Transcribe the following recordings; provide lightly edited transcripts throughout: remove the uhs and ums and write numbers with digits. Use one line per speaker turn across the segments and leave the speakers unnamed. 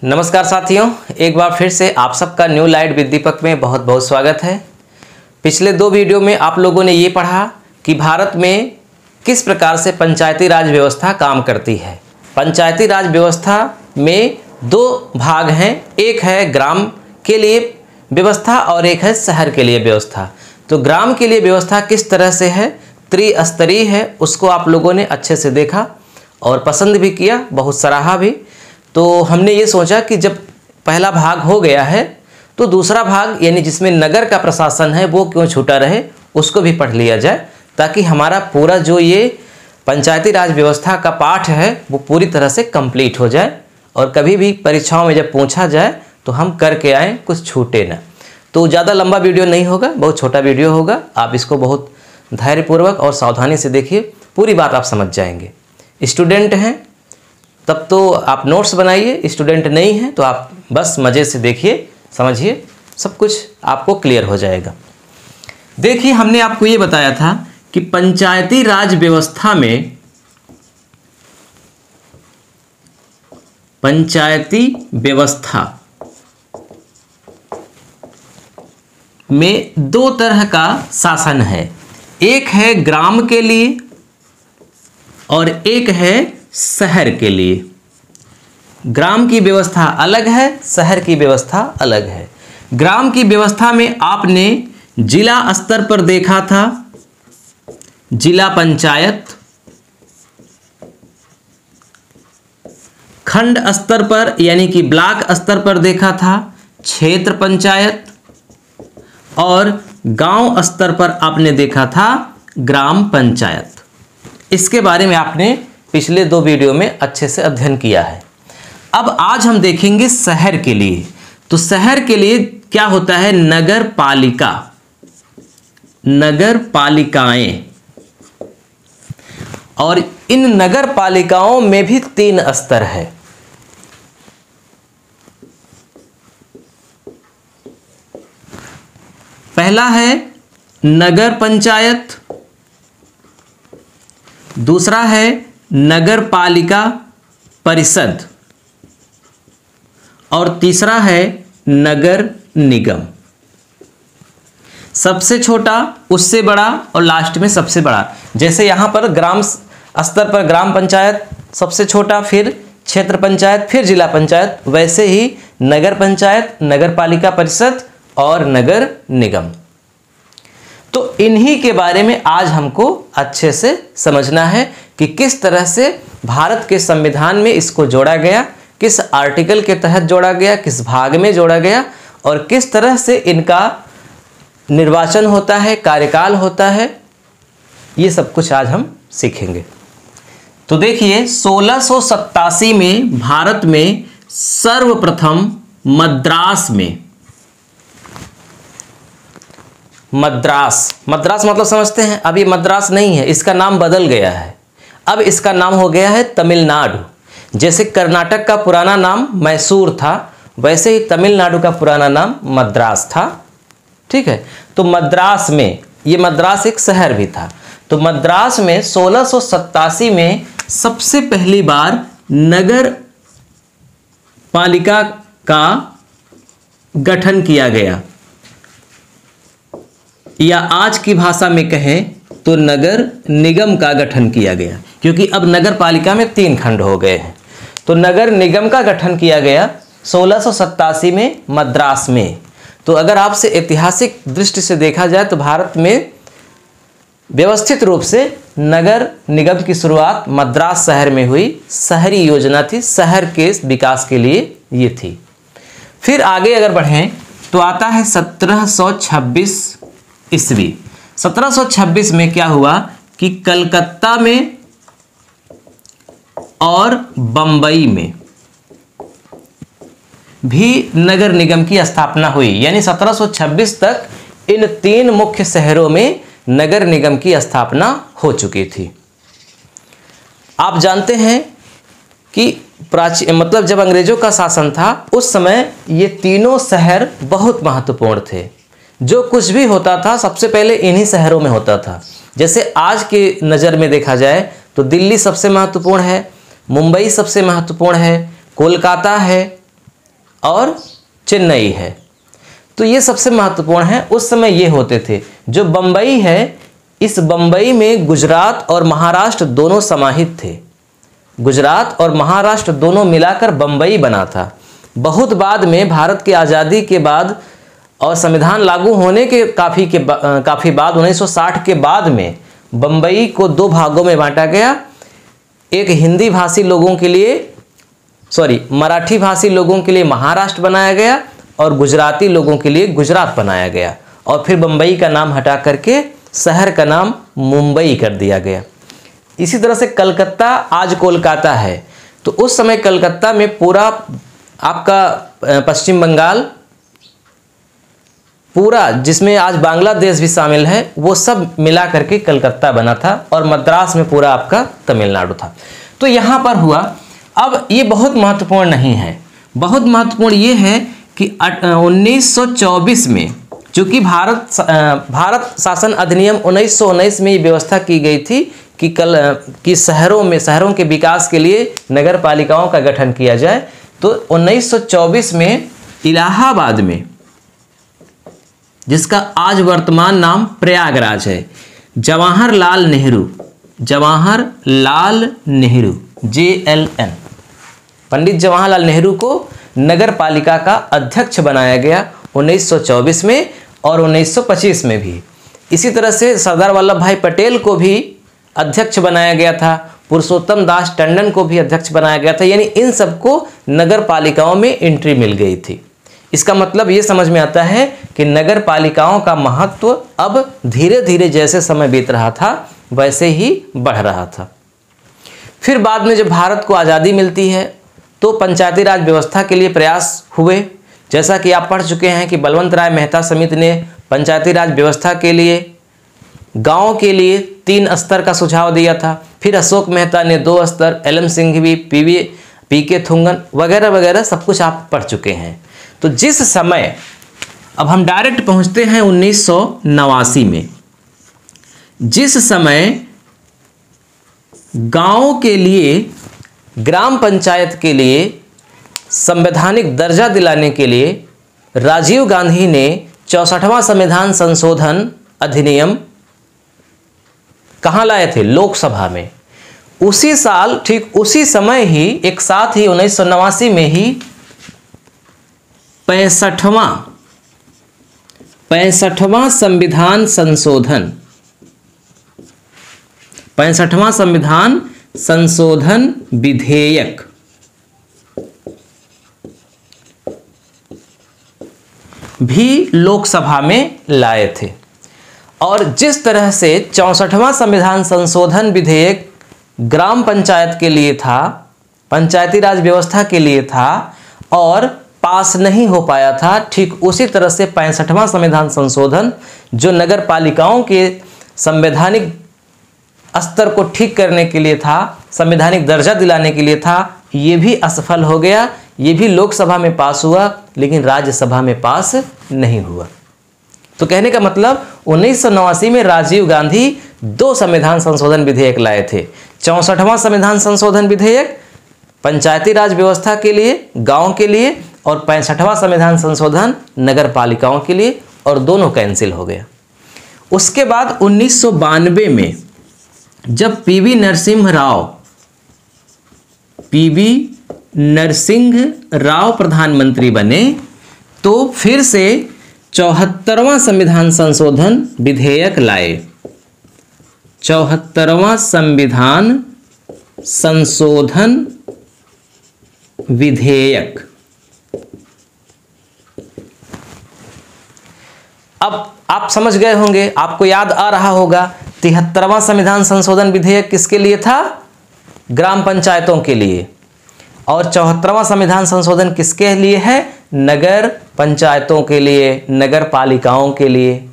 नमस्कार साथियों, एक बार फिर से आप सबका न्यू लाइट विद दीपक में बहुत बहुत स्वागत है। पिछले दो वीडियो में आप लोगों ने ये पढ़ा कि भारत में किस प्रकार से पंचायती राज व्यवस्था काम करती है। पंचायती राज व्यवस्था में दो भाग हैं, एक है ग्राम के लिए व्यवस्था और एक है शहर के लिए व्यवस्था। तो ग्राम के लिए व्यवस्था किस तरह से है, त्रिस्तरीय है, उसको आप लोगों ने अच्छे से देखा और पसंद भी किया, बहुत सराहा भी। तो हमने ये सोचा कि जब पहला भाग हो गया है तो दूसरा भाग यानी जिसमें नगर का प्रशासन है वो क्यों छूटा रहे, उसको भी पढ़ लिया जाए, ताकि हमारा पूरा जो ये पंचायती राज व्यवस्था का पाठ है वो पूरी तरह से कंप्लीट हो जाए और कभी भी परीक्षाओं में जब पूछा जाए तो हम करके आएँ, कुछ छूटे ना। तो ज़्यादा लंबा वीडियो नहीं होगा, बहुत छोटा वीडियो होगा। आप इसको बहुत धैर्यपूर्वक और सावधानी से देखिए, पूरी बात आप समझ जाएंगे। स्टूडेंट हैं तब तो आप नोट्स बनाइए, स्टूडेंट नहीं हैं तो आप बस मज़े से देखिए, समझिए, सब कुछ आपको क्लियर हो जाएगा। देखिए, हमने आपको ये बताया था कि पंचायती राज व्यवस्था में दो तरह का शासन है, एक है ग्राम के लिए और एक है शहर के लिए। ग्राम की व्यवस्था अलग है, शहर की व्यवस्था अलग है। ग्राम की व्यवस्था में आपने जिला स्तर पर देखा था जिला पंचायत, खंड स्तर पर यानी कि ब्लॉक स्तर पर देखा था क्षेत्र पंचायत और गांव स्तर पर आपने देखा था ग्राम पंचायत। इसके बारे में आपने पिछले दो वीडियो में अच्छे से अध्ययन किया है। अब आज हम देखेंगे शहर के लिए। तो शहर के लिए क्या होता है, नगर पालिका, नगर पालिकाएं। और इन नगर पालिकाओं में भी तीन स्तर है। पहला है नगर पंचायत, दूसरा है नगर पालिका परिषद और तीसरा है नगर निगम। सबसे छोटा, उससे बड़ा और लास्ट में सबसे बड़ा। जैसे यहाँ पर ग्राम स्तर पर ग्राम पंचायत सबसे छोटा, फिर क्षेत्र पंचायत, फिर जिला पंचायत, वैसे ही नगर पंचायत, नगर पालिका परिषद और नगर निगम। तो इन्हीं के बारे में आज हमको अच्छे से समझना है कि किस तरह से भारत के संविधान में इसको जोड़ा गया, किस आर्टिकल के तहत जोड़ा गया, किस भाग में जोड़ा गया और किस तरह से इनका निर्वाचन होता है, कार्यकाल होता है। ये सब कुछ आज हम सीखेंगे। तो देखिए, 1687 में भारत में सर्वप्रथम मद्रास मतलब समझते हैं। अभी मद्रास नहीं है, इसका नाम बदल गया है। अब इसका नाम हो गया है तमिलनाडु। जैसे कर्नाटक का पुराना नाम मैसूर था, वैसे ही तमिलनाडु का पुराना नाम मद्रास था। ठीक है, तो मद्रास में, ये मद्रास एक शहर भी था। तो मद्रास में 1687 में सबसे पहली बार नगर पालिका का गठन किया गया, या आज की भाषा में कहें तो नगर निगम का गठन किया गया, क्योंकि अब नगर पालिका में तीन खंड हो गए हैं। तो नगर निगम का गठन किया गया 1687 में मद्रास में। तो अगर आपसे ऐतिहासिक दृष्टि से देखा जाए तो भारत में व्यवस्थित रूप से नगर निगम की शुरुआत मद्रास शहर में हुई। शहरी योजना थी, शहर के विकास के लिए ये थी। फिर आगे अगर बढ़ें तो आता है 1726 ईस्वी। 1726 में क्या हुआ कि कलकत्ता में और बंबई में भी नगर निगम की स्थापना हुई। यानी 1726 तक इन तीन मुख्य शहरों में नगर निगम की स्थापना हो चुकी थी। आप जानते हैं कि मतलब जब अंग्रेजों का शासन था उस समय ये तीनों शहर बहुत महत्वपूर्ण थे। जो कुछ भी होता था सबसे पहले इन्हीं शहरों में होता था। जैसे आज के नज़र में देखा जाए तो दिल्ली सबसे महत्वपूर्ण है, मुंबई सबसे महत्वपूर्ण है, कोलकाता है, और चेन्नई है। तो ये सबसे महत्वपूर्ण है। उस समय ये होते थे। जो बम्बई है, इस बम्बई में गुजरात और महाराष्ट्र दोनों समाहित थे। गुजरात और महाराष्ट्र दोनों मिलाकर बम्बई बना था। बहुत बाद में भारत की आज़ादी के बाद और संविधान लागू होने के काफ़ी बाद 1960 के बाद में बम्बई को दो भागों में बांटा गया। एक हिंदी भाषी लोगों के लिए मराठी भाषी लोगों के लिए महाराष्ट्र बनाया गया और गुजराती लोगों के लिए गुजरात बनाया गया। और फिर बम्बई का नाम हटा करके शहर का नाम मुंबई कर दिया गया। इसी तरह से कलकत्ता आज कोलकाता है। तो उस समय कलकत्ता में पूरा आपका पश्चिम बंगाल, पूरा जिसमें आज बांग्लादेश भी शामिल है, वो सब मिला करके कलकत्ता बना था और मद्रास में पूरा आपका तमिलनाडु था। तो यहाँ पर हुआ। अब ये बहुत महत्वपूर्ण नहीं है। बहुत महत्वपूर्ण ये है कि 1924 में, चूँकि भारत शासन अधिनियम 1919 में ये व्यवस्था की गई थी कि शहरों के विकास के लिए नगर पालिकाओं का गठन किया जाए। तो 1924 में इलाहाबाद में, जिसका आज वर्तमान नाम प्रयागराज है, जवाहरलाल नेहरू JLN, पंडित जवाहरलाल नेहरू को नगर पालिका का अध्यक्ष बनाया गया 1924 में और 1925 में भी। इसी तरह से सरदार वल्लभ भाई पटेल को भी अध्यक्ष बनाया गया था। पुरुषोत्तम दास टंडन को भी अध्यक्ष बनाया गया था। यानी इन सबको नगर पालिकाओं में एंट्री मिल गई थी। इसका मतलब ये समझ में आता है कि नगर पालिकाओं का महत्व अब धीरे धीरे जैसे समय बीत रहा था वैसे ही बढ़ रहा था। फिर बाद में जब भारत को आज़ादी मिलती है तो पंचायती राज व्यवस्था के लिए प्रयास हुए। जैसा कि आप पढ़ चुके हैं कि बलवंत राय मेहता समिति ने पंचायती राज व्यवस्था के लिए गांव के लिए 3 स्तर का सुझाव दिया था। फिर अशोक मेहता ने 2 स्तर, LM सिंघवी, PK थुंगन वगैरह वगैरह सब कुछ आप पढ़ चुके हैं। तो जिस समय, अब हम डायरेक्ट पहुंचते हैं 1989 में, जिस समय गांव के लिए, ग्राम पंचायत के लिए संवैधानिक दर्जा दिलाने के लिए राजीव गांधी ने 64वां संविधान संशोधन अधिनियम कहाँ लाए थे? लोकसभा में। उसी साल, ठीक उसी समय ही, एक साथ ही 1989 में ही 65वां संविधान संशोधन, 65वां संविधान संशोधन विधेयक भी लोकसभा में लाए थे। और जिस तरह से 64वां संविधान संशोधन विधेयक ग्राम पंचायत के लिए था, पंचायती राज व्यवस्था के लिए था और पास नहीं हो पाया था, ठीक उसी तरह से 65वां संविधान संशोधन जो नगर पालिकाओं के संवैधानिक स्तर को ठीक करने के लिए था, संवैधानिक दर्जा दिलाने के लिए था, ये भी असफल हो गया। ये भी लोकसभा में पास हुआ लेकिन राज्यसभा में पास नहीं हुआ। तो कहने का मतलब 1989 में राजीव गांधी 2 संविधान संशोधन विधेयक लाए थे। 64वां संविधान संशोधन विधेयक पंचायती राज व्यवस्था के लिए, गांव के लिए, और 65वां संविधान संशोधन नगर पालिकाओं के लिए, और दोनों कैंसिल हो गया। उसके बाद 1992 में जब पीवी नरसिंह राव प्रधानमंत्री बने तो फिर से 74वां संविधान संशोधन विधेयक लाए। 74वां संविधान संशोधन विधेयक। अब आप समझ गए होंगे, आपको याद आ रहा होगा 73वां संविधान संशोधन विधेयक किसके लिए था? ग्राम पंचायतों के लिए। और 74वां संविधान संशोधन किसके लिए है? नगर पंचायतों के लिए, नगर पालिकाओं के लिए।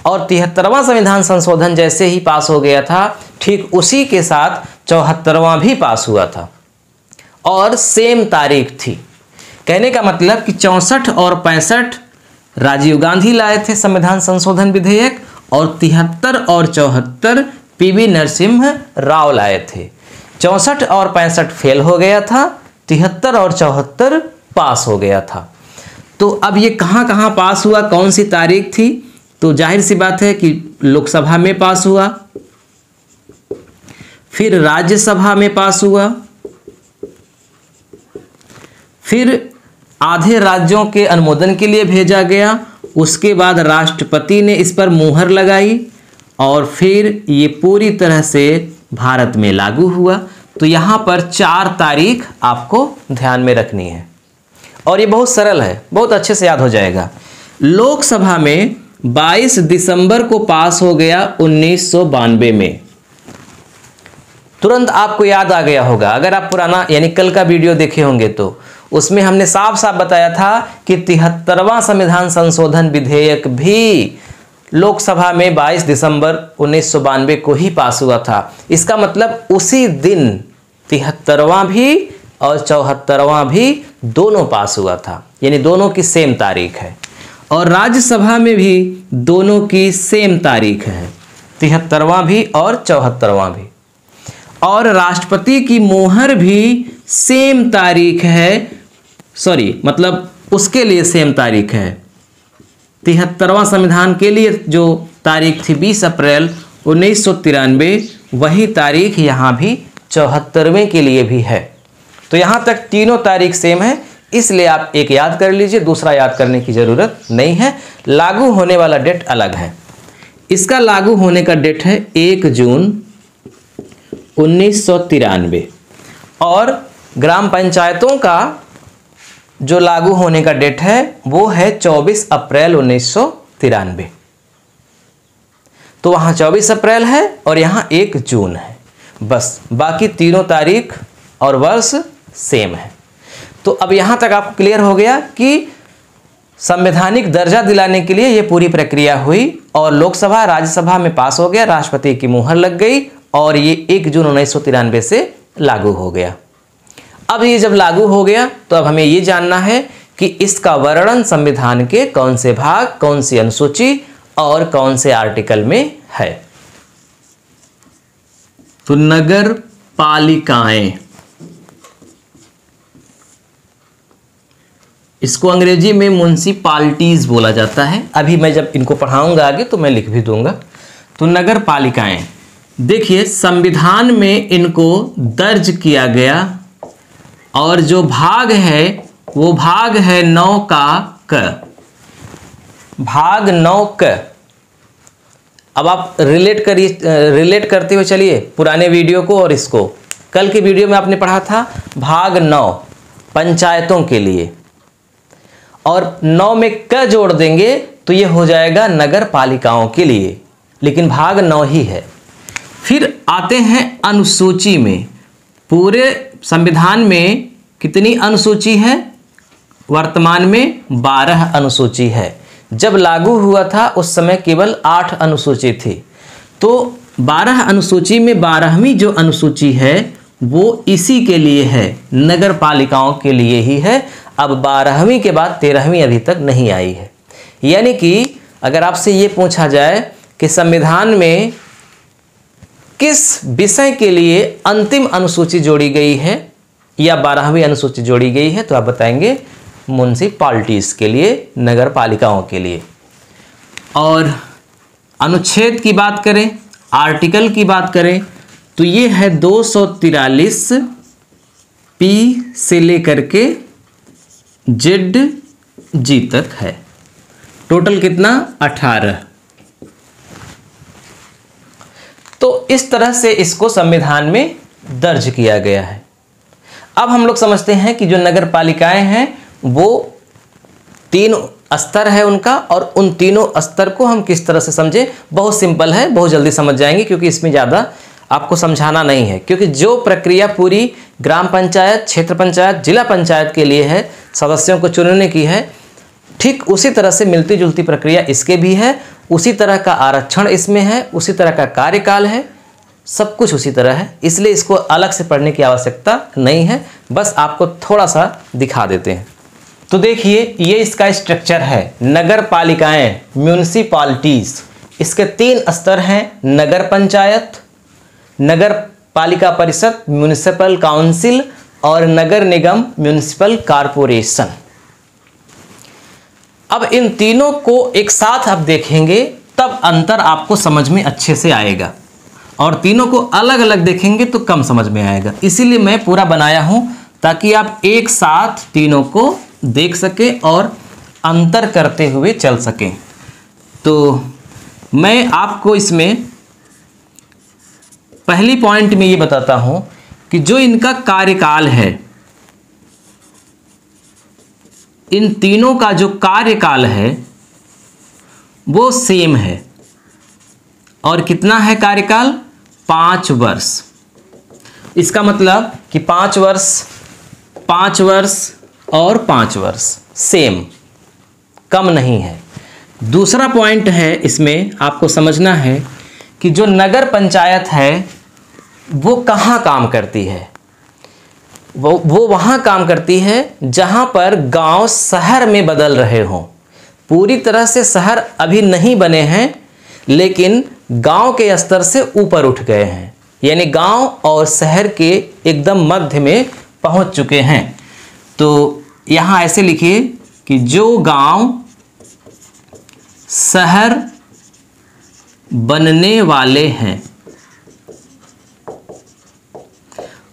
और 73वां संविधान संशोधन जैसे ही पास हो गया था, ठीक उसी के साथ 74वां भी पास हुआ था और सेम तारीख थी। कहने का मतलब कि 64 और 65 राजीव गांधी लाए थे संविधान संशोधन विधेयक और 73 और 74 पीवी नरसिम्हा राव लाए थे। 64 और 65 फेल हो गया था, 73 और 74 पास हो गया था। तो अब ये कहाँ कहाँ पास हुआ, कौन सी तारीख थी? तो जाहिर सी बात है कि लोकसभा में पास हुआ, फिर राज्यसभा में पास हुआ, फिर आधे राज्यों के अनुमोदन के लिए भेजा गया, उसके बाद राष्ट्रपति ने इस पर मुहर लगाई और फिर ये पूरी तरह से भारत में लागू हुआ। तो यहाँ पर 4 तारीख आपको ध्यान में रखनी है और ये बहुत सरल है, बहुत अच्छे से याद हो जाएगा। लोकसभा में 22 दिसंबर को पास हो गया 1992 में। तुरंत आपको याद आ गया होगा, अगर आप पुराना यानी कल का वीडियो देखे होंगे तो उसमें हमने साफ साफ बताया था कि 73वां संविधान संशोधन विधेयक भी लोकसभा में 22 दिसंबर 1992 को ही पास हुआ था। इसका मतलब उसी दिन 73वां भी और 74वां भी दोनों पास हुआ था, यानी दोनों की सेम तारीख है। और राज्यसभा में भी दोनों की सेम तारीख है, 73वां भी और 74वां भी। और राष्ट्रपति की मोहर भी सेम तारीख है, मतलब उसके लिए सेम तारीख है। 73वां संविधान के लिए जो तारीख थी 20 अप्रैल 1993, वही तारीख यहाँ भी 74वें के लिए भी है। तो यहाँ तक तीनों तारीख सेम है, इसलिए आप एक याद कर लीजिए, दूसरा याद करने की ज़रूरत नहीं है। लागू होने वाला डेट अलग है। इसका लागू होने का डेट है 1 जून 1993 और ग्राम पंचायतों का जो लागू होने का डेट है वो है 24 अप्रैल 1993। तो वहाँ 24 अप्रैल है और यहाँ 1 जून है, बस बाकी तीनों तारीख और वर्ष सेम है। तो अब यहाँ तक आपको क्लियर हो गया कि संवैधानिक दर्जा दिलाने के लिए ये पूरी प्रक्रिया हुई और लोकसभा राज्यसभा में पास हो गया, राष्ट्रपति की मुहर लग गई और ये 1 जून 1993 से लागू हो गया। अब ये जब लागू हो गया तो अब हमें ये जानना है कि इसका वर्णन संविधान के कौन से भाग, कौन सी अनुसूची और कौन से आर्टिकल में है। तो नगर पालिकाएं, इसको अंग्रेजी में म्युनिसिपैलिटीज बोला जाता है। अभी मैं जब इनको पढ़ाऊंगा आगे तो मैं लिख भी दूंगा। तो नगर पालिकाएं, देखिए संविधान में इनको दर्ज किया गया और जो भाग है वो भाग है 9 का क, भाग 9 क। अब आप रिलेट करते हुए चलिए पुराने वीडियो को और इसको। कल के वीडियो में आपने पढ़ा था भाग 9 पंचायतों के लिए, और 9 में क जोड़ देंगे तो ये हो जाएगा नगर पालिकाओं के लिए, लेकिन भाग 9 ही है। फिर आते हैं अनुसूची में। पूरे संविधान में कितनी अनुसूची है? वर्तमान में 12 अनुसूची है। जब लागू हुआ था उस समय केवल 8 अनुसूची थी। तो 12 अनुसूची में 12वीं जो अनुसूची है वो इसी के लिए है, नगर पालिकाओं के लिए ही है। अब 12वीं के बाद 13वीं अभी तक नहीं आई है। यानी कि अगर आपसे ये पूछा जाए कि संविधान में किस विषय के लिए अंतिम अनुसूची जोड़ी गई है या 12वीं अनुसूची जोड़ी गई है, तो आप बताएंगे म्युनिसिपैलिटीज के लिए, नगर पालिकाओं के लिए। और अनुच्छेद की बात करें, आर्टिकल की बात करें, तो ये है 243 पी से लेकर के जेड जी तक है। टोटल कितना? 18। तो इस तरह से इसको संविधान में दर्ज किया गया है। अब हम लोग समझते हैं कि जो नगर पालिकाएं हैं वो 3 स्तर है उनका, और उन तीनों स्तर को हम किस तरह से समझें। बहुत सिंपल है, बहुत जल्दी समझ जाएंगे, क्योंकि इसमें ज़्यादा आपको समझाना नहीं है। क्योंकि जो प्रक्रिया पूरी ग्राम पंचायत, क्षेत्र पंचायत, जिला पंचायत के लिए है, सदस्यों को चुनने की है, ठीक उसी तरह से मिलती जुलती प्रक्रिया इसके भी है। उसी तरह का आरक्षण इसमें है, उसी तरह का कार्यकाल है, सब कुछ उसी तरह है। इसलिए इसको अलग से पढ़ने की आवश्यकता नहीं है, बस आपको थोड़ा सा दिखा देते हैं। तो देखिए ये इसका स्ट्रक्चर है, नगर पालिकाएं, म्युनिसिपैलिटीज। इसके 3 स्तर हैं, नगर पंचायत, नगर पालिका परिषद, म्युनिसिपल काउंसिल, और नगर निगम, म्युनिसिपल कारपोरेशन। अब इन तीनों को एक साथ आप देखेंगे तब अंतर आपको समझ में अच्छे से आएगा, और तीनों को अलग अलग देखेंगे तो कम समझ में आएगा। इसीलिए मैं पूरा बनाया हूं ताकि आप एक साथ तीनों को देख सकें और अंतर करते हुए चल सकें। तो मैं आपको इसमें पहली पॉइंट में ये बताता हूं कि जो इनका कार्यकाल है, इन तीनों का जो कार्यकाल है वो सेम है। और कितना है कार्यकाल? 5 वर्ष। इसका मतलब कि 5 वर्ष, 5 वर्ष और 5 वर्ष सेम, कम नहीं है। दूसरा पॉइंट है इसमें आपको समझना है कि जो नगर पंचायत है वो कहाँ काम करती है? वो वहाँ काम करती है जहाँ पर गांव शहर में बदल रहे हों। पूरी तरह से शहर अभी नहीं बने हैं, लेकिन गांव के स्तर से ऊपर उठ गए हैं, यानी गांव और शहर के एकदम मध्य में पहुँच चुके हैं। तो यहाँ ऐसे लिखिए कि जो गांव शहर बनने वाले हैं,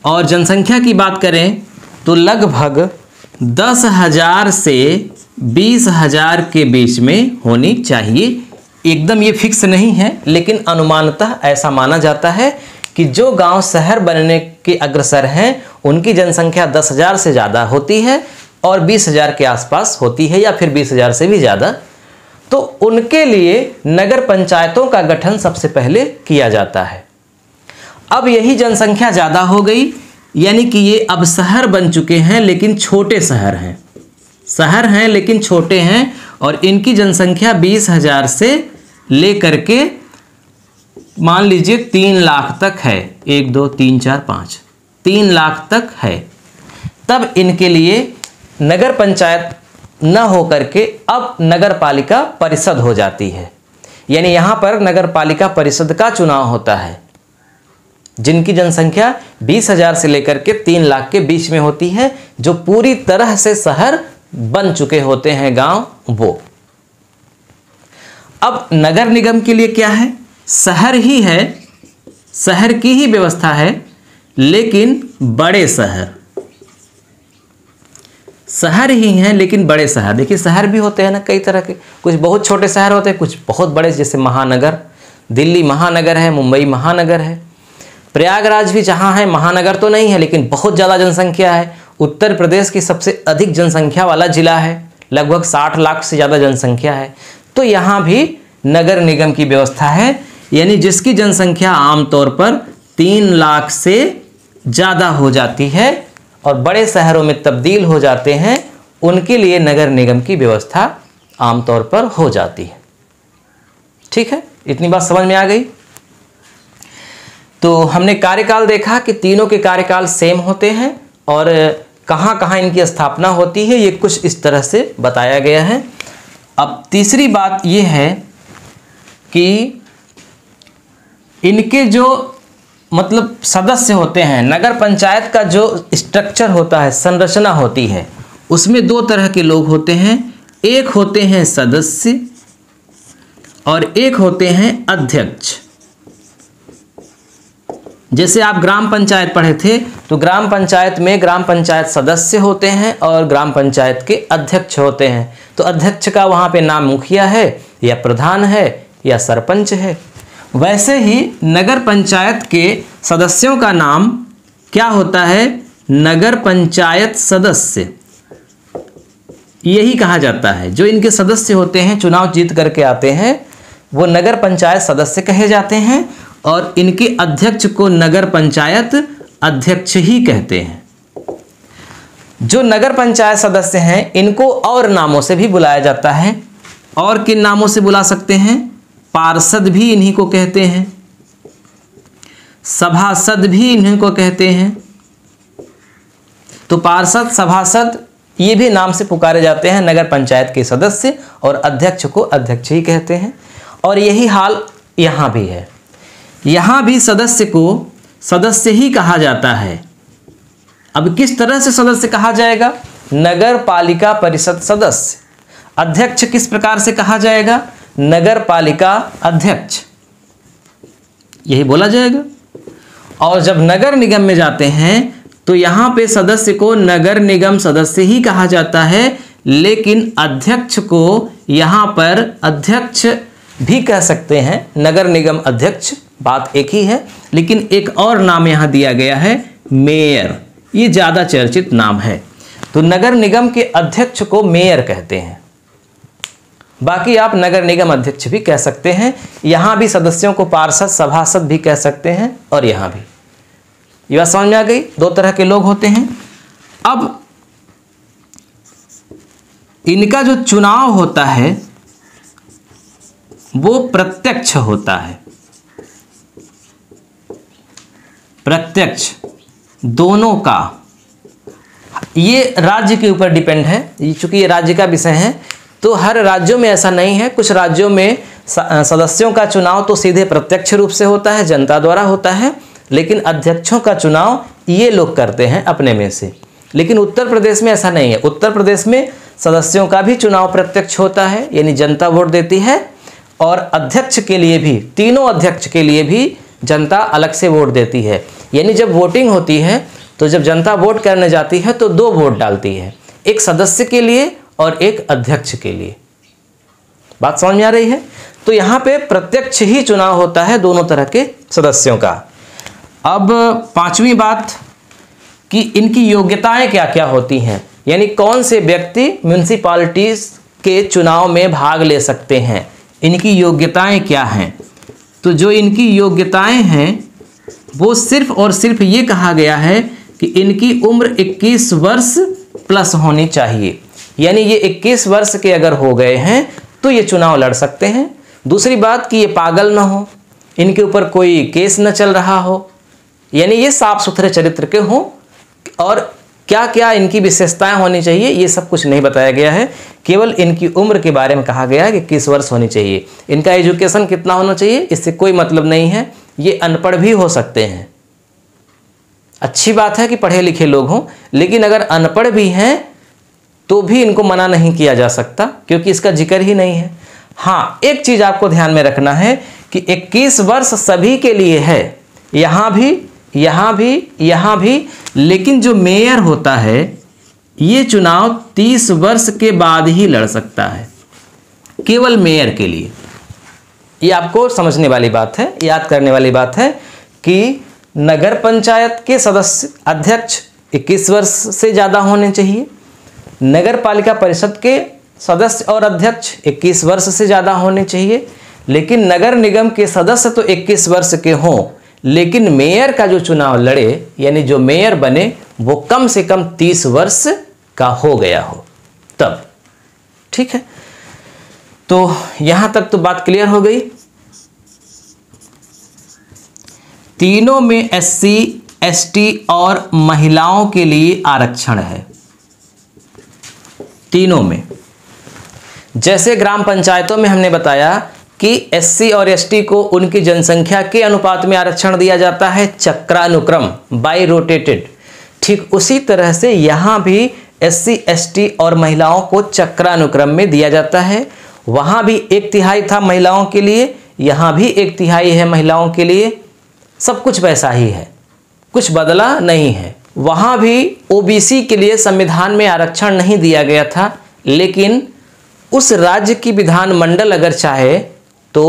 और जनसंख्या की बात करें तो लगभग 10,000 से 20,000 के बीच में होनी चाहिए। एकदम ये फिक्स नहीं है, लेकिन अनुमानतः ऐसा माना जाता है कि जो गांव शहर बनने के अग्रसर हैं उनकी जनसंख्या 10,000 से ज़्यादा होती है और 20,000 के आसपास होती है, या फिर 20,000 से भी ज़्यादा। तो उनके लिए नगर पंचायतों का गठन सबसे पहले किया जाता है। अब यही जनसंख्या ज़्यादा हो गई, यानी कि ये अब शहर बन चुके हैं लेकिन छोटे शहर हैं, शहर हैं लेकिन छोटे हैं, और इनकी जनसंख्या 20,000 से लेकर के मान लीजिए 3 लाख तक है। 1 2 3 4 5 3 लाख तक है। तब इनके लिए नगर पंचायत न हो करके अब नगर पालिका परिषद हो जाती है, यानी यहाँ पर नगर पालिका परिषद का चुनाव होता है, जिनकी जनसंख्या 20,000 से लेकर के 3 लाख के बीच में होती है, जो पूरी तरह से शहर बन चुके होते हैं गांव वो। अब नगर निगम के लिए क्या है? शहर ही है, शहर की ही व्यवस्था है, लेकिन बड़े शहर, शहर ही हैं लेकिन बड़े शहर। देखिए शहर भी होते हैं ना कई तरह के, कुछ बहुत छोटे शहर होते हैं, कुछ बहुत बड़े, जैसे महानगर, दिल्ली महानगर है, मुंबई महानगर है, प्रयागराज भी जहाँ है महानगर तो नहीं है लेकिन बहुत ज़्यादा जनसंख्या है। उत्तर प्रदेश की सबसे अधिक जनसंख्या वाला जिला है, लगभग 60 लाख से ज़्यादा जनसंख्या है। तो यहाँ भी नगर निगम की व्यवस्था है, यानी जिसकी जनसंख्या आमतौर पर 3 लाख से ज़्यादा हो जाती है और बड़े शहरों में तब्दील हो जाते हैं, उनके लिए नगर निगम की व्यवस्था आमतौर पर हो जाती है। ठीक है, इतनी बात समझ में आ गई। तो हमने कार्यकाल देखा कि तीनों के कार्यकाल सेम होते हैं और कहाँ कहाँ इनकी स्थापना होती है, ये कुछ इस तरह से बताया गया है। अब तीसरी बात ये है कि इनके जो मतलब सदस्य होते हैं, नगर पंचायत का जो स्ट्रक्चर होता है, संरचना होती है, उसमें 2 तरह के लोग होते हैं। एक होते हैं सदस्य और एक होते हैं अध्यक्ष। जैसे आप ग्राम पंचायत पढ़े थे तो ग्राम पंचायत में ग्राम पंचायत सदस्य होते हैं और ग्राम पंचायत के अध्यक्ष होते हैं। तो अध्यक्ष का वहाँ पे नाम मुखिया है या प्रधान है या सरपंच है। वैसे ही नगर पंचायत के सदस्यों का नाम क्या होता है? नगर पंचायत सदस्य, यही कहा जाता है। जो इनके सदस्य होते हैं, चुनाव जीत करके आते हैं, वो नगर पंचायत सदस्य कहे जाते हैं और इनके अध्यक्ष को नगर पंचायत अध्यक्ष ही कहते हैं। जो नगर पंचायत सदस्य हैं, इनको और नामों से भी बुलाया जाता है। और किन नामों से बुला सकते हैं? पार्षद भी इन्हीं को कहते हैं, सभासद भी इन्हीं को कहते हैं। तो पार्षद, सभासद ये भी नाम से पुकारे जाते हैं नगर पंचायत के सदस्य, और अध्यक्ष को अध्यक्ष ही कहते हैं। और यही हाल यहाँ भी है, यहाँ भी सदस्य को सदस्य ही कहा जाता है। अब किस तरह से सदस्य कहा जाएगा? नगर पालिका परिषद सदस्य। अध्यक्ष किस प्रकार से कहा जाएगा? नगर पालिका अध्यक्ष, यही बोला जाएगा। और जब नगर निगम में जाते हैं तो यहां पे सदस्य को नगर निगम सदस्य ही कहा जाता है, लेकिन अध्यक्ष को यहां पर अध्यक्ष भी कह सकते हैं, नगर निगम अध्यक्ष, बात एक ही है। लेकिन एक और नाम यहां दिया गया है, मेयर, ये ज्यादा चर्चित नाम है। तो नगर निगम के अध्यक्ष को मेयर कहते हैं। बाकी आप नगर निगम अध्यक्ष भी कह सकते हैं। यहां भी सदस्यों को पार्षद सभासद भी कह सकते हैं, और यहां भी। ये बात समझ में आ गई? दो तरह के लोग होते हैं। अब इनका जो चुनाव होता है वो प्रत्यक्ष होता है, प्रत्यक्ष दोनों का। ये राज्य के ऊपर डिपेंड है, चूंकि ये राज्य का विषय है तो हर राज्यों में ऐसा नहीं है। कुछ राज्यों में सदस्यों का चुनाव तो सीधे प्रत्यक्ष रूप से होता है, जनता द्वारा होता है, लेकिन अध्यक्षों का चुनाव ये लोग करते हैं अपने में से। लेकिन उत्तर प्रदेश में ऐसा नहीं है। उत्तर प्रदेश में सदस्यों का भी चुनाव प्रत्यक्ष होता है, यानी जनता वोट देती है, और अध्यक्ष के लिए भी, तीनों अध्यक्ष के लिए भी जनता अलग से वोट देती है। यानी जब वोटिंग होती है तो जब जनता वोट करने जाती है तो दो वोट डालती है, एक सदस्य के लिए और एक अध्यक्ष के लिए। बात समझ में आ रही है? तो यहां पे प्रत्यक्ष ही चुनाव होता है दोनों तरह के सदस्यों का। अब पांचवी बात कि इनकी योग्यताएं क्या क्या होती हैं, यानी कौन से व्यक्ति म्युनिसिपैलिटीज के चुनाव में भाग ले सकते हैं, इनकी योग्यताएं क्या हैं। तो जो इनकी योग्यताएं हैं वो सिर्फ और सिर्फ ये कहा गया है कि इनकी उम्र 21 वर्ष प्लस होनी चाहिए। यानी ये 21 वर्ष के अगर हो गए हैं तो ये चुनाव लड़ सकते हैं। दूसरी बात कि ये पागल ना हो, इनके ऊपर कोई केस न चल रहा हो, यानी ये साफ सुथरे चरित्र के हों। और क्या क्या इनकी विशेषताएं होनी चाहिए ये सब कुछ नहीं बताया गया है, केवल इनकी उम्र के बारे में कहा गया है कि 21 वर्ष होनी चाहिए। इनका एजुकेशन कितना होना चाहिए इससे कोई मतलब नहीं है, ये अनपढ़ भी हो सकते हैं। अच्छी बात है कि पढ़े लिखे लोग हों, लेकिन अगर अनपढ़ भी हैं तो भी इनको मना नहीं किया जा सकता, क्योंकि इसका जिक्र ही नहीं है। हाँ, एक चीज आपको ध्यान में रखना है कि 21 वर्ष सभी के लिए है, यहां भी, यहां भी, यहां भी। लेकिन जो मेयर होता है ये चुनाव 30 वर्ष के बाद ही लड़ सकता है, केवल मेयर के लिए। ये आपको समझने वाली बात है, याद करने वाली बात है कि नगर पंचायत के सदस्य अध्यक्ष 21 वर्ष से ज़्यादा होने चाहिए, नगर पालिका परिषद के सदस्य और अध्यक्ष 21 वर्ष से ज़्यादा होने चाहिए, लेकिन नगर निगम के सदस्य तो 21 वर्ष के हों, लेकिन मेयर का जो चुनाव लड़े, यानी जो मेयर बने, वो कम से कम 30 वर्ष का हो गया हो तब। ठीक है, तो यहां तक तो बात क्लियर हो गई। तीनों में SC, ST और महिलाओं के लिए आरक्षण है, तीनों में। जैसे ग्राम पंचायतों में हमने बताया कि SC और ST को उनकी जनसंख्या के अनुपात में आरक्षण दिया जाता है, चक्रानुक्रम, बाई रोटेटेड। ठीक उसी तरह से यहाँ भी SC, ST और महिलाओं को चक्रानुक्रम में दिया जाता है। वहाँ भी 1/3 था महिलाओं के लिए, यहाँ भी 1/3 है महिलाओं के लिए। सब कुछ वैसा ही है, कुछ बदला नहीं है। वहाँ भी OBC के लिए संविधान में आरक्षण नहीं दिया गया था, लेकिन उस राज्य की विधानमंडल अगर चाहे तो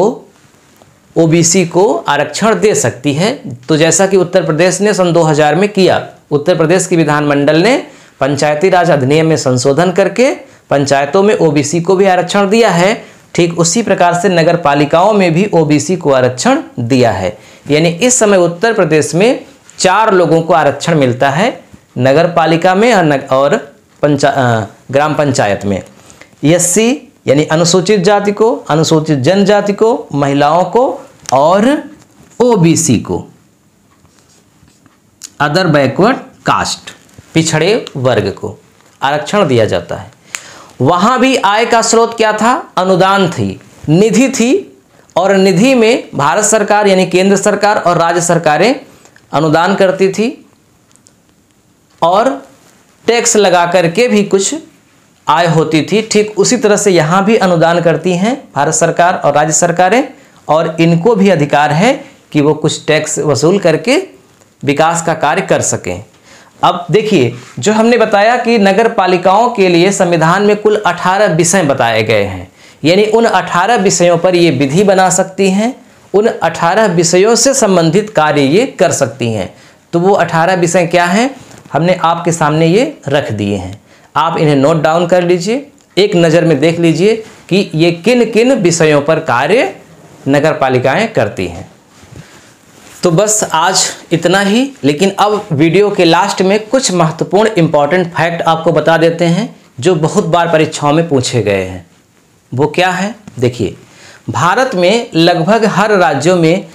OBC को आरक्षण दे सकती है। तो जैसा कि उत्तर प्रदेश ने सन 2000 में किया, उत्तर प्रदेश की विधानमंडल ने पंचायती राज अधिनियम में संशोधन करके पंचायतों में OBC को भी आरक्षण दिया है। ठीक उसी प्रकार से नगर पालिकाओं में भी OBC को आरक्षण दिया है। यानी इस समय उत्तर प्रदेश में 4 लोगों को आरक्षण मिलता है, नगर पालिका में और ग्राम पंचायत में। SC यानी अनुसूचित जाति को, अनुसूचित जनजाति को, महिलाओं को और OBC को, अदर बैकवर्ड कास्ट, पिछड़े वर्ग को आरक्षण दिया जाता है। वहां भी आय का स्रोत क्या था? अनुदान थी, निधि थी, और निधि में भारत सरकार यानी केंद्र सरकार और राज्य सरकारें अनुदान करती थी और टैक्स लगा करके भी कुछ आय होती थी, ठीक उसी तरह से यहाँ भी अनुदान करती हैं भारत सरकार और राज्य सरकारें, और इनको भी अधिकार है कि वो कुछ टैक्स वसूल करके विकास का कार्य कर सकें। अब देखिए, जो हमने बताया कि नगर पालिकाओं के लिए संविधान में कुल 18 विषय बताए गए हैं, यानी उन 18 विषयों पर ये विधि बना सकती हैं, उन 18 विषयों से संबंधित कार्य ये कर सकती हैं। तो वो 18 विषय क्या हैं, हमने आपके सामने ये रख दिए हैं। आप इन्हें नोट डाउन कर लीजिए, एक नज़र में देख लीजिए कि ये किन किन विषयों पर कार्य नगर पालिकाएँ करती हैं। तो बस आज इतना ही, लेकिन अब वीडियो के लास्ट में कुछ महत्वपूर्ण इंपॉर्टेंट फैक्ट आपको बता देते हैं जो बहुत बार परीक्षाओं में पूछे गए हैं। वो क्या है, देखिए, भारत में लगभग हर राज्यों में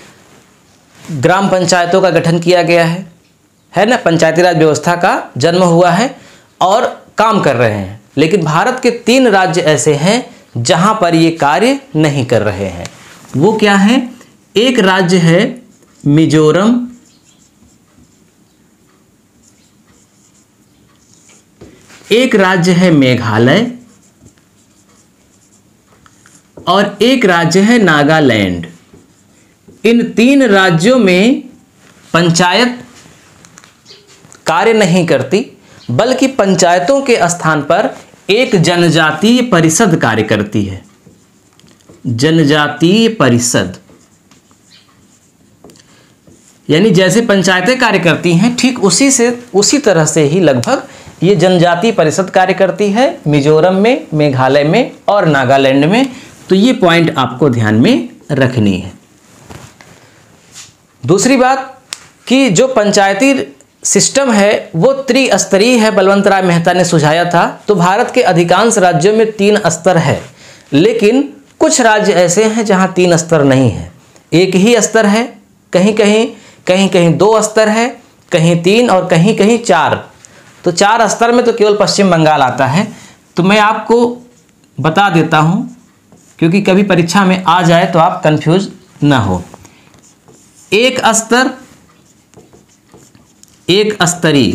ग्राम पंचायतों का गठन किया गया है ना, पंचायती राज व्यवस्था का जन्म हुआ है और काम कर रहे हैं। लेकिन भारत के 3 राज्य ऐसे हैं जहां पर ये कार्य नहीं कर रहे हैं। वो क्या है, एक राज्य है मिजोरम, एक राज्य है मेघालय और एक राज्य है नागालैंड। इन 3 राज्यों में पंचायत कार्य नहीं करती, बल्कि पंचायतों के स्थान पर एक जनजातीय परिषद कार्य करती है। जनजातीय परिषद, यानी जैसे पंचायतें कार्य करती हैं, ठीक उसी तरह से ही लगभग ये जनजातीय परिषद कार्य करती है मिजोरम में, मेघालय में और नागालैंड में। तो ये पॉइंट आपको ध्यान में रखनी है। दूसरी बात कि जो पंचायती सिस्टम है वो त्रिस्तरीय है, बलवंत राय मेहता ने सुझाया था। तो भारत के अधिकांश राज्यों में 3 स्तर है, लेकिन कुछ राज्य ऐसे हैं जहां 3 स्तर नहीं है, एक ही स्तर है। कहीं कहीं 2 स्तर है, कहीं 3 और कहीं कहीं 4। तो 4 स्तर में तो केवल पश्चिम बंगाल आता है। तो मैं आपको बता देता हूं, क्योंकि कभी परीक्षा में आ जाए तो आप कंफ्यूज ना हो। एक स्तर, एक स्तरीय,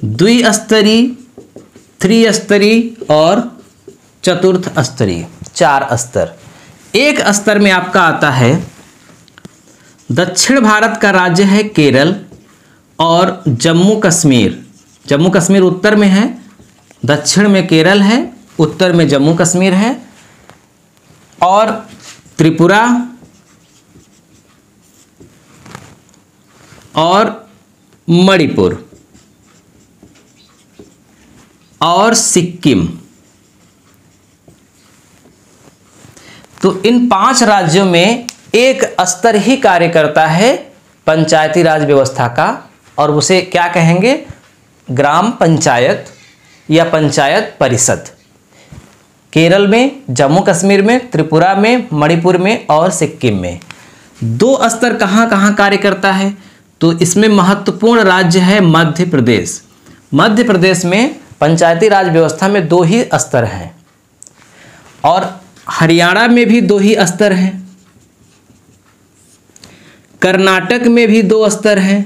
द्विस्तरीय, त्रिस्तरीय और चतुर्थ स्तरीय, 4 स्तर। एक स्तर में आपका आता है, दक्षिण भारत का राज्य है केरल और जम्मू कश्मीर। जम्मू कश्मीर उत्तर में है, दक्षिण में केरल है, उत्तर में जम्मू कश्मीर है। और त्रिपुरा और मणिपुर और सिक्किम। तो इन 5 राज्यों में एक स्तर ही कार्य करता है पंचायती राज व्यवस्था का, और उसे क्या कहेंगे, ग्राम पंचायत या पंचायत परिषद। केरल में, जम्मू कश्मीर में, त्रिपुरा में, मणिपुर में और सिक्किम में। 2 स्तर कहाँ कहाँ कार्य करता है, तो इसमें महत्वपूर्ण राज्य है मध्य प्रदेश। मध्य प्रदेश में पंचायती राज व्यवस्था में 2 ही स्तर हैं, और हरियाणा में भी 2 ही स्तर हैं, कर्नाटक में भी 2 स्तर हैं,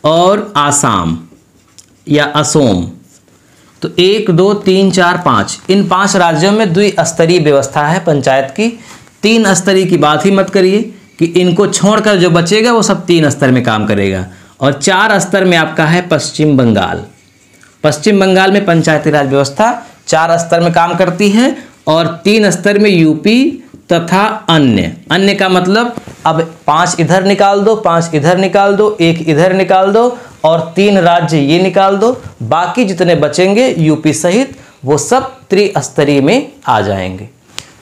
और आसाम या असोम। तो 1 2 3 4 5, इन 5 राज्यों में द्विस्तरीय व्यवस्था है पंचायत की। 3 स्तरीय की बात ही मत करिए, कि इनको छोड़कर जो बचेगा वो सब 3 स्तर में काम करेगा। और 4 स्तर में आपका है पश्चिम बंगाल। पश्चिम बंगाल में पंचायती राज व्यवस्था 4 स्तर में काम करती है, और 3 स्तर में यूपी तथा अन्य का मतलब अब 5 इधर निकाल दो, 5 इधर निकाल दो, 1 इधर निकाल दो, और 3 राज्य ये निकाल दो। बाकी जितने बचेंगे यूपी सहित वो सब त्रिस्तरीय में आ जाएंगे।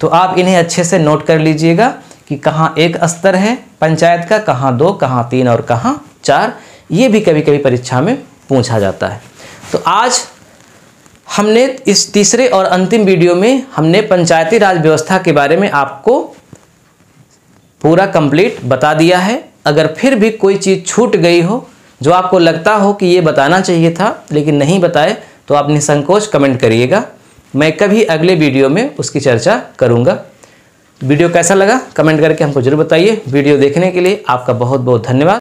तो आप इन्हें अच्छे से नोट कर लीजिएगा कि कहाँ 1 स्तर है पंचायत का, कहाँ 2, कहाँ 3 और कहाँ 4। ये भी कभी कभी परीक्षा में पूछा जाता है। तो आज हमने इस तीसरे और अंतिम वीडियो में हमने पंचायती राज व्यवस्था के बारे में आपको पूरा कंप्लीट बता दिया है। अगर फिर भी कोई चीज़ छूट गई हो, जो आपको लगता हो कि ये बताना चाहिए था लेकिन नहीं बताए, तो आप निसंकोच कमेंट करिएगा। मैं कभी अगले वीडियो में उसकी चर्चा करूँगा। वीडियो कैसा लगा कमेंट करके हमको जरूर बताइए। वीडियो देखने के लिए आपका बहुत बहुत धन्यवाद।